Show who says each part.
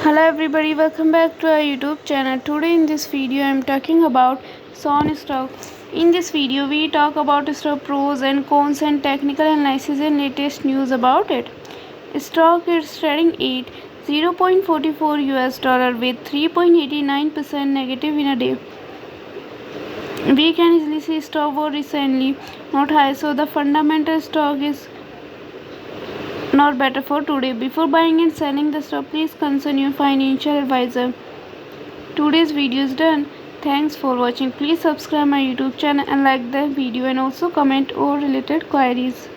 Speaker 1: Hello everybody, welcome back to our YouTube channel. Today in this video I am talking about SONN stock. In this video we talk about stock pros and cons and technical analysis and latest news about it. Stock is trading at 0.44 US dollar with 3.89% negative in a day. We can easily see stock was recently not high, so the fundamental stock is not better for today. Before buying and selling the stock, please consult your financial advisor. Today's video is done. Thanks for watching. Please subscribe my YouTube channel and like the video and also comment or related queries.